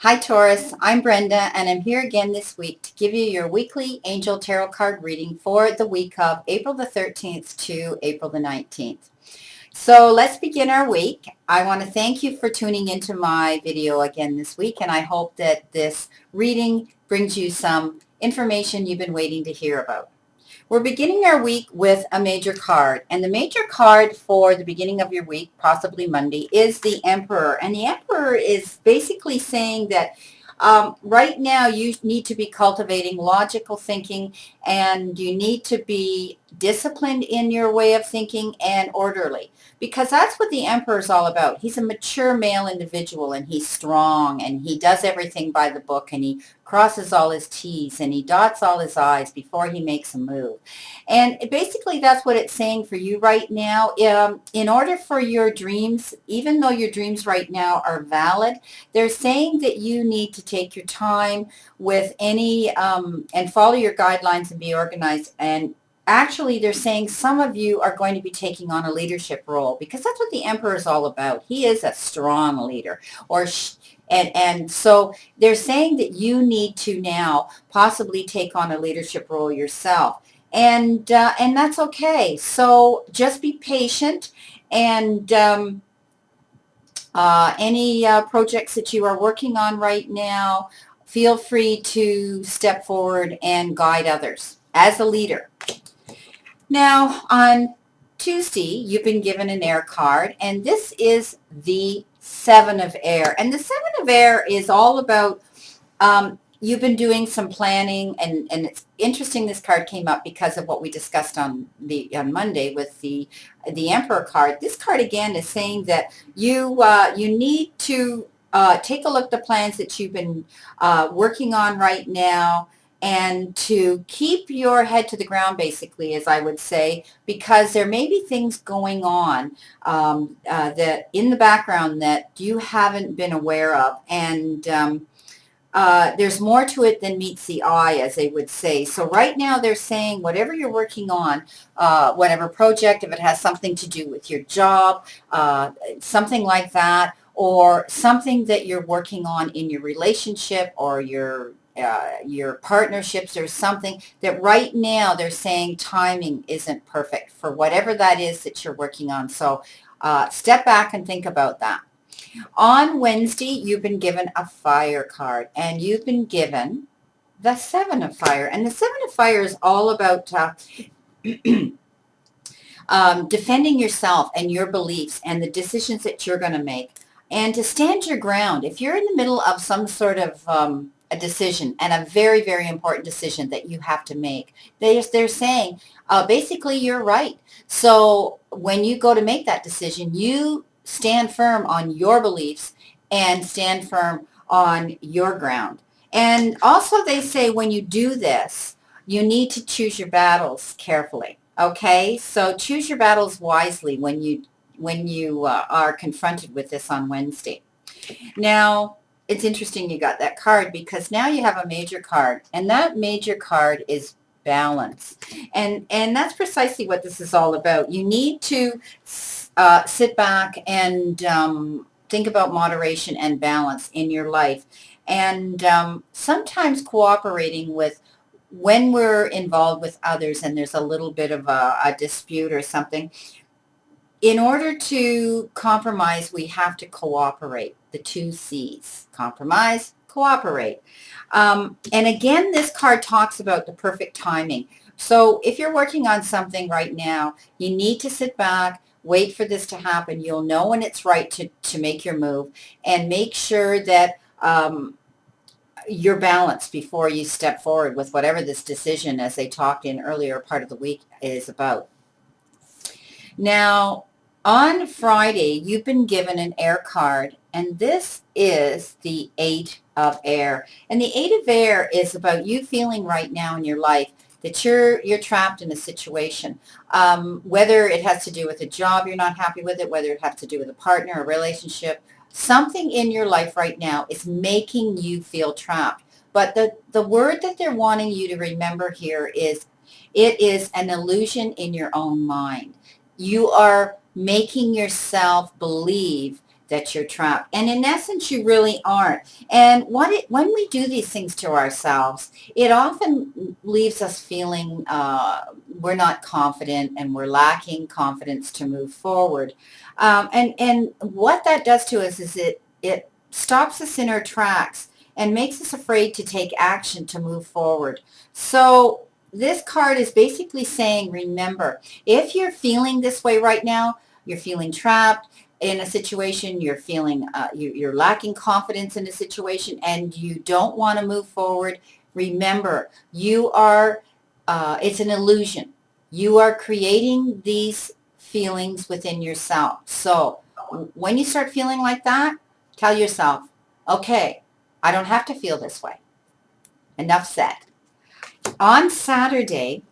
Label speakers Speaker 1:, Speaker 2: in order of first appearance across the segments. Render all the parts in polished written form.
Speaker 1: Hi Taurus, I'm Brenda and I'm here again this week to give you your weekly angel tarot card reading for the week of April the 13th to April the 19th. So let's begin our week. I want to thank you for tuning into my video again this week, and I hope that this reading brings you some information you've been waiting to hear about. We're beginning our week with a major card, and the major card for the beginning of your week, possibly Monday, is the Emperor. And the Emperor is basically saying that right now you need to be cultivating logical thinking, and you need to be disciplined in your way of thinking and orderly, because that's what the Emperor is all about. He's a mature male individual, and he's strong, and he does everything by the book, and he crosses all his T's and he dots all his I's before he makes a move. And basically that's what it's saying for you right now. In order for your dreams, even though your dreams right now are valid, they're saying that you need to take your time with any and follow your guidelines and be organized. And actually, they're saying some of you are going to be taking on a leadership role, because that's what the Emperor is all about. He is a strong leader, and so they're saying that you need to now possibly take on a leadership role yourself, and that's okay. So just be patient, and any projects that you are working on right now, feel free to step forward and guide others as a leader. Now, on Tuesday, you've been given an air card, and this is the Seven of Air. And the Seven of Air is all about, you've been doing some planning, and it's interesting this card came up because of what we discussed on Monday with the Emperor card. This card, again, is saying that you need to take a look at the plans that you've been working on right now, and to keep your head to the ground, basically, as I would say, because there may be things going on that in the background that you haven't been aware of, and there's more to it than meets the eye, as they would say. So right now they're saying whatever you're working on, whatever project, if it has something to do with your job, something like that, or something that you're working on in your relationship or your partnerships, or something that right now they're saying timing isn't perfect for whatever that is that you're working on. So step back and think about that. On Wednesday, you've been given a fire card, and you've been given the Seven of Fire. And the Seven of Fire is all about defending yourself and your beliefs and the decisions that you're going to make, and to stand your ground. If you're in the middle of some sort of a decision, and a very, very important decision that you have to make, they're saying, basically, you're right. So when you go to make that decision, you stand firm on your beliefs and stand firm on your ground. And also they say when you do this, you need to choose your battles carefully. Okay, so choose your battles wisely when you are confronted with this on Wednesday. Now, it's interesting you got that card, because now you have a major card, and that major card is balance. And that's precisely what this is all about. You need to sit back and think about moderation and balance in your life, and sometimes cooperating with, when we're involved with others and there's a little bit of a dispute or something. In order to compromise, we have to cooperate. The two C's: compromise, cooperate. And again, this card talks about the perfect timing. So if you're working on something right now, you need to sit back, wait for this to happen. You'll know when it's right to make your move, and make sure that you're balanced before you step forward with whatever this decision, as they talked in earlier part of the week, is about. Now, on Friday, you've been given an air card, and this is the Eight of Air. And the Eight of Air is about you feeling right now in your life that you're trapped in a situation, whether it has to do with a job you're not happy with it, whether it has to do with a partner, a relationship. Something in your life right now is making you feel trapped. But the word that they're wanting you to remember here is, it is an illusion in your own mind. You are making yourself believe that you're trapped. And in essence, you really aren't. And when we do these things to ourselves, it often leaves us feeling we're not confident and we're lacking confidence to move forward. And what that does to us is it stops us in our tracks and makes us afraid to take action to move forward. So this card is basically saying, remember, if you're feeling this way right now, you're feeling trapped in a situation, you're feeling you're lacking confidence in a situation, and you don't want to move forward, remember, you are, it's an illusion. You are creating these feelings within yourself. So when you start feeling like that, tell yourself, okay, I don't have to feel this way. Enough said. On Saturday,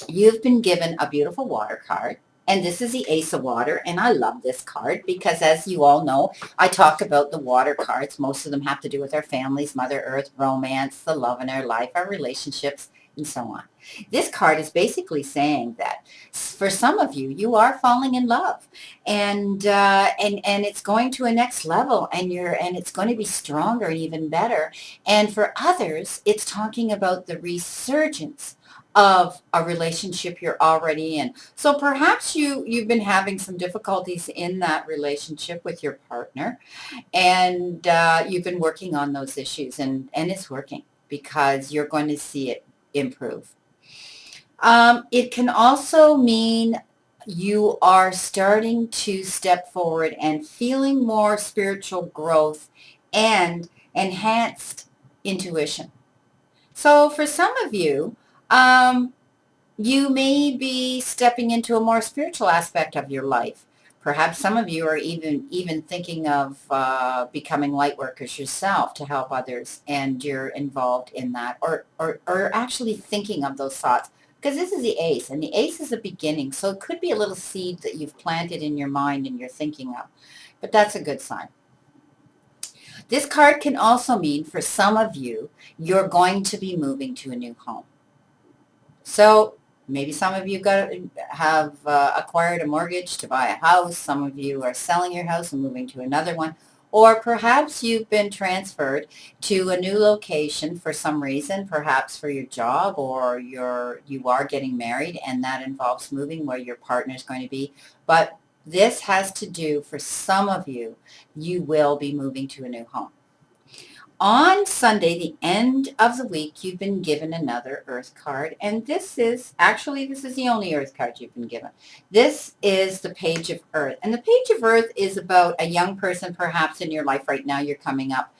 Speaker 1: you've been given a beautiful water card, and this is the Ace of Water, and I love this card because, as you all know, I talk about the water cards. Most of them have to do with our families, Mother Earth, romance, the love in our life, our relationships, and so on. This card is basically saying that for some of you, you are falling in love, and it's going to a next level, and it's going to be stronger and even better. And for others, it's talking about the resurgence of a relationship you're already in. So perhaps you've been having some difficulties in that relationship with your partner, and you've been working on those issues, and it's working because you're going to see it improve. It can also mean you are starting to step forward and feeling more spiritual growth and enhanced intuition. So for some of you, you may be stepping into a more spiritual aspect of your life. Perhaps some of you are even thinking of becoming light workers yourself to help others, and you're involved in that, or actually thinking of those thoughts. Because this is the Ace, and the Ace is a beginning, so it could be a little seed that you've planted in your mind and you're thinking of. But that's a good sign. This card can also mean for some of you, you're going to be moving to a new home. So maybe some of you have acquired a mortgage to buy a house. Some of you are selling your house and moving to another one. Or perhaps you've been transferred to a new location for some reason, perhaps for your job, or you are getting married, and that involves moving where your partner is going to be. But this has to do, for some of you, you will be moving to a new home. On Sunday, the end of the week, you've been given another Earth card, and this is the only Earth card you've been given. This is the Page of Earth, and the Page of Earth is about a young person perhaps in your life right now. You're coming up,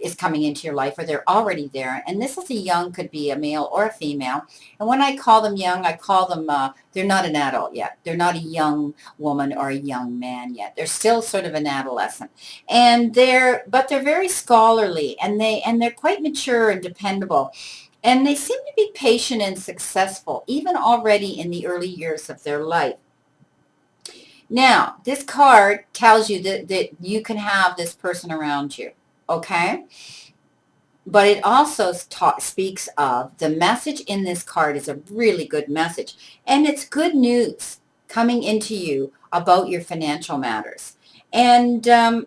Speaker 1: is coming into your life, or they're already there, and this is a young, could be a male or a female, and when I call them young, I call them, they're not an adult yet. They're not a young woman or a young man yet. They're still sort of an adolescent. And but they're very scholarly, and they're quite mature and dependable. And they seem to be patient and successful, even already in the early years of their life. Now, this card tells you that you can have this person around you, okay? But it also speaks of, the message in this card is a really good message. And it's good news coming into you about your financial matters. And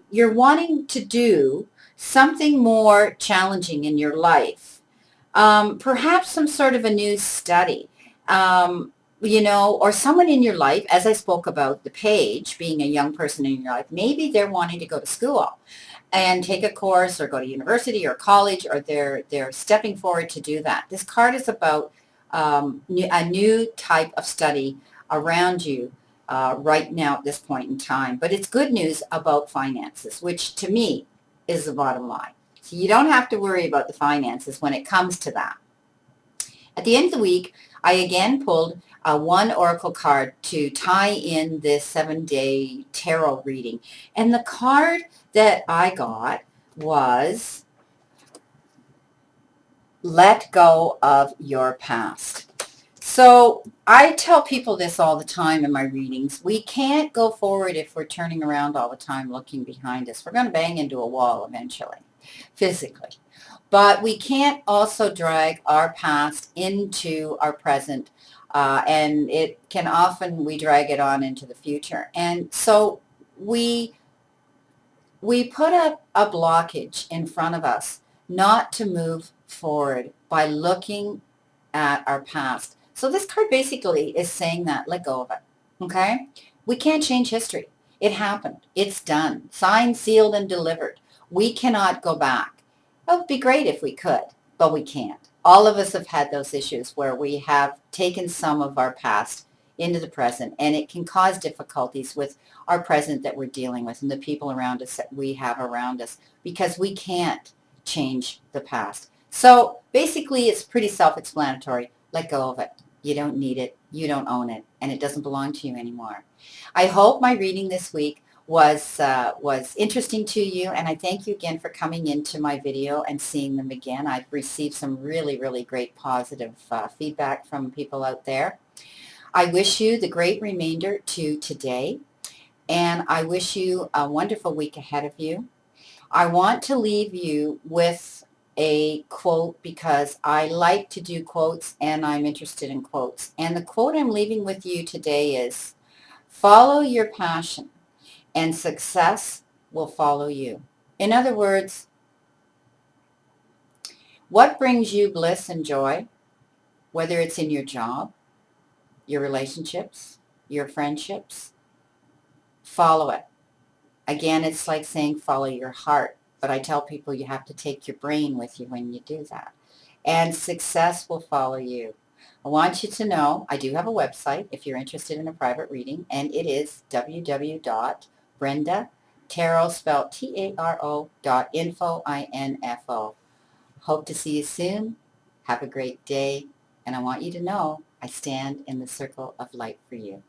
Speaker 1: you're wanting to do something more challenging in your life. Perhaps some sort of a new study, or someone in your life, as I spoke about the Page, being a young person in your life, maybe they're wanting to go to school and take a course or go to university or college, or they're stepping forward to do that. This card is about a new type of study around you right now at this point in time. But it's good news about finances, which to me is the bottom line. So you don't have to worry about the finances when it comes to that. At the end of the week, I again pulled one oracle card to tie in this 7-day tarot reading. And the card that I got was Let Go of Your Past. So I tell people this all the time in my readings. We can't go forward if we're turning around all the time looking behind us. We're going to bang into a wall eventually, physically. But we can't also drag our past into our present, and it can often, we drag it on into the future. And so we We put up a blockage in front of us not to move forward by looking at our past. So this card basically is saying that let go of it. Okay? We can't change history. It happened. It's done. Signed, sealed, and delivered. We cannot go back. It would be great if we could, but we can't. All of us have had those issues where we have taken some of our past into the present, and it can cause difficulties with our present that we're dealing with and the people around us that we have around us because we can't change the past. So basically, it's pretty self-explanatory. Let go of it. You don't need it. You don't own it, and it doesn't belong to you anymore. I hope my reading this week was interesting to you, and I thank you again for coming into my video and seeing them again. I've received some really, really great positive feedback from people out there. I wish you the great remainder to today, and I wish you a wonderful week ahead of you. I want to leave you with a quote because I like to do quotes and I'm interested in quotes. And the quote I'm leaving with you today is, follow your passion and success will follow you. In other words, what brings you bliss and joy, whether it's in your job, your relationships, your friendships, follow it. Again, it's like saying follow your heart, but I tell people you have to take your brain with you when you do that. And success will follow you. I want you to know I do have a website if you're interested in a private reading, and it is www.brendatarot, spelled Taro.info, I-N-F-O. Hope to see you soon. Have a great day, and I want you to know I stand in the circle of light for you.